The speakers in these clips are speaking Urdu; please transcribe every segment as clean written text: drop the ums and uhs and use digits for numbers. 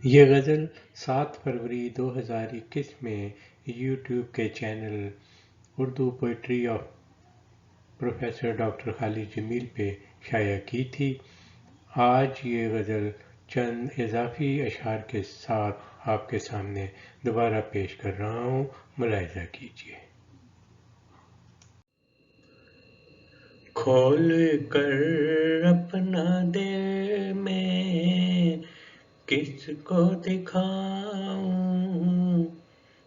یہ غزل 7 فروری 2021 میں یوٹیوب کے channel Urdu poetry of professor doctor Khalid Jamil پہ شائع کی تھی۔ آج یہ غزل چند اضافی اشعار کے ساتھ آپ کے سامنے دوبارہ پیش کر رہا ہوں، ملاحظہ کیجیے۔ کھول کر اپنا دل میں کس کو دکھاؤں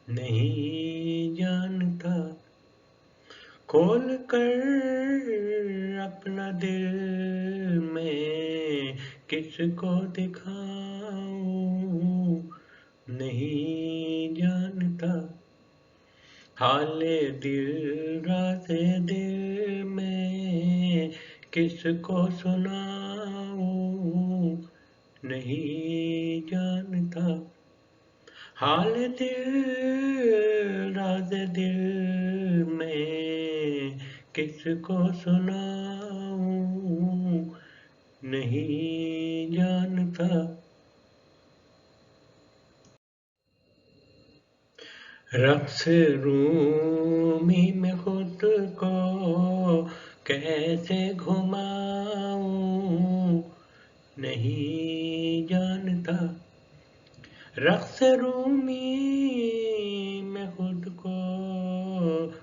نہیں جانتا، کھول کر اپنا دل میں کس کو دکھاؤں نہیں جانتا، حال دل راز دل میں کس کو سناؤں نہیں جانتا، حال دل راز دل میں کس کو سناؤں نہیں جانتا، رقص رومی میں خود کو کیسے گھماؤں نہیں جانتا، رقص رومی میں خود کو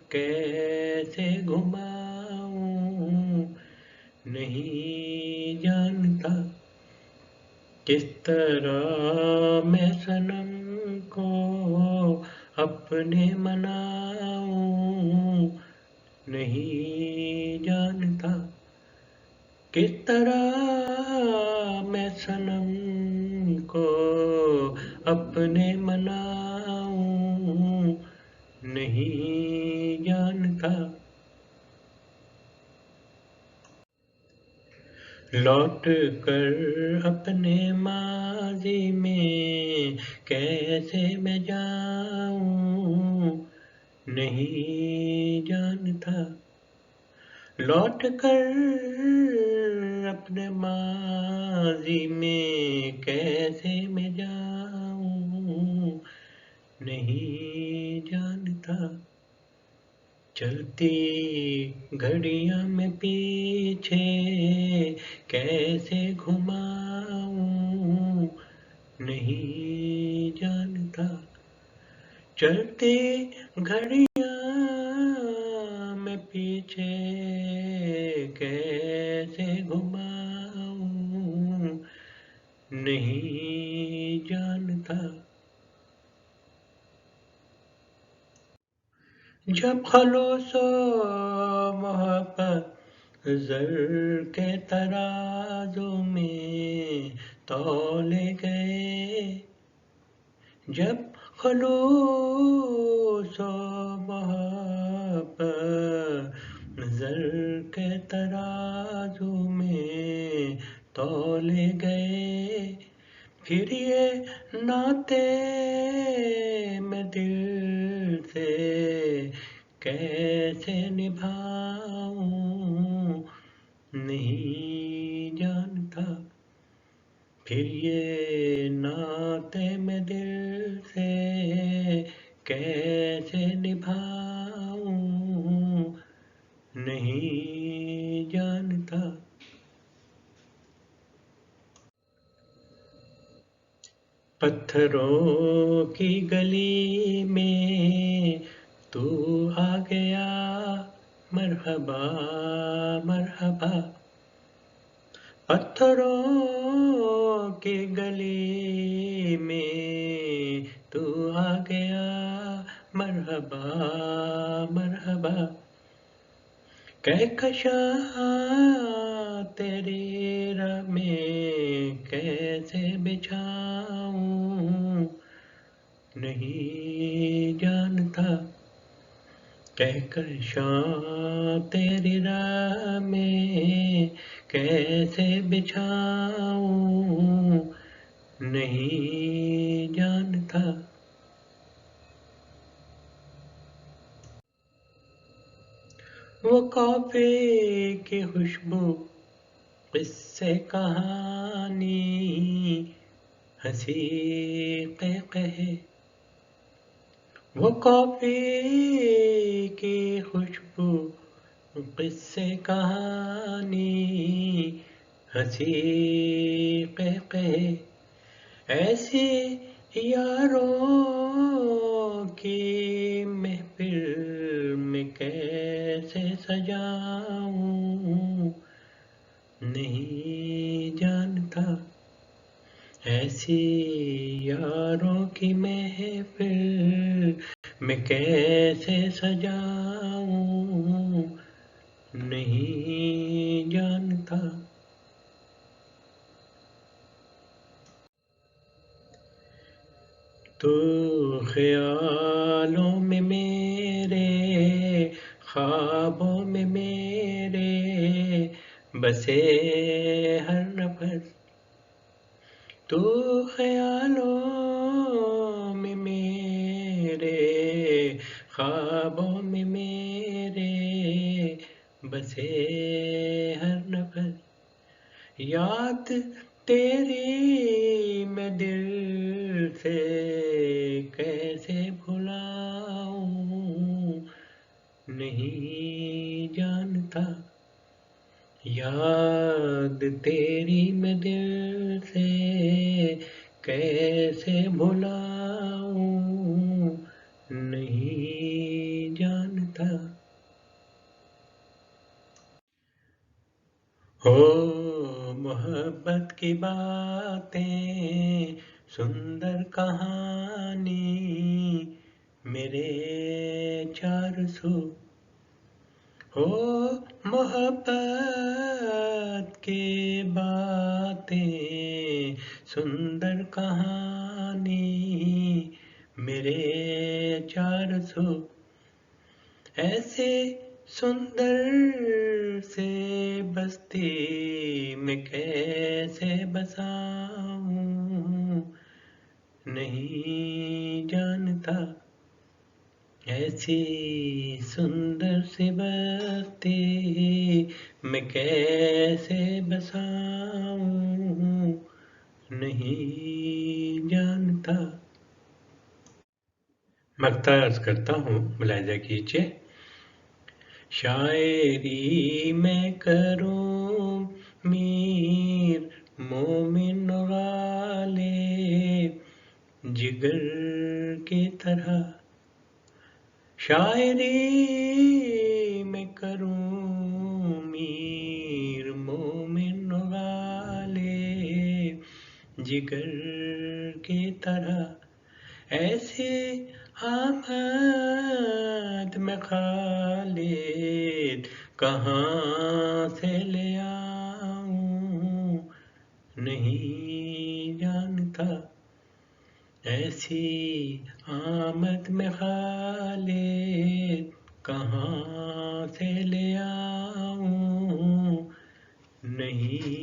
کیسے گھماؤں نہیں جانتا، کس طرح میں صنم کو اپنے مناؤں نہیں جانتا، کس طرح میں صنم کو اپنے مناؤں نہیں جانتا، لوٹ کر اپنے ماضی میں کیسے میں جاؤں نہیں جانتا، لوٹ کر اپنے ماضی میں کیسے میں جاؤں نہیں جانتا، چلتی گھڑیاں میں پیچھے کیسے گھماؤں نہیں جانتا، چلتی گھڑیاں میں پیچھے کیسے گھماؤں نہیں جانتا، جب خلوص و محبت زر کے ترازو میں تولے گئے، جب خلوص و محبت زر کے ترازو میں تولے گئے، پھر یہ ناطے میں دل سے کیسے نبھاؤں نہیں جانتا، پھر یہ ناطے میں دل سے کیسے نبھاؤں نہیں جانتا، پتھروں کی گلی میں تو آ گیا مرحبا مرحبا، پتھروں کی گلی میں تو آ گیا مرحبا مرحبا، کہکشاں تیری راہ میں کیسے بچھاؤں نہیں جانتا، کہکشاں تیری راہ میں کیسے بچھاؤں نہیں جانتا، وہ کافی کی خوشبو قصے کہانی ہنسی قہقہے، وہ کافی کی خوشبو، قصے کہانی، ہنسی قہقہے، ایسی یاروں کی محفل میں کیسے سجاؤں، نہیں جانتا، ایسی یاروں کی محفل میں کیسے سجاؤں، نہیں جانتا۔ تو خیالوں میں میرے، خوابوں میں میرے بسے ہر نفس، تو خیالوں میں میرے، خوابوں میں میرے بسے ہر نفس، یاد تیری میں دل سے کیسے بھلاؤں، نہیں جانتا، یاد تیری میں دل سے کیسے بھلاؤں، نہیں جانتا۔ ہو محبت کی باتیں، سندر کہانی، میرے چار سو، ہو محبت کی باتیں، سندر کہانی، میرے چار سو، ایسے سندر سے بستی میں کیسے بساؤں، نہیں جانتا، ایسی سندر سی بستی میں کیسے بساؤں، نہیں جانتا۔ مقطع عرض کرتا ہوں، ملاحظہ کیجیے۔ شاعری میں کروں میر مومن غالب جگر کی طرح، شاعری میں کروں میر مومن غالب جگر کی طرح، ایسی آمد میں خالد کہاں سے لے آؤں، نہیں جانتا، ایسی آمد میں خالد کہاں سے لے آؤں، نہیں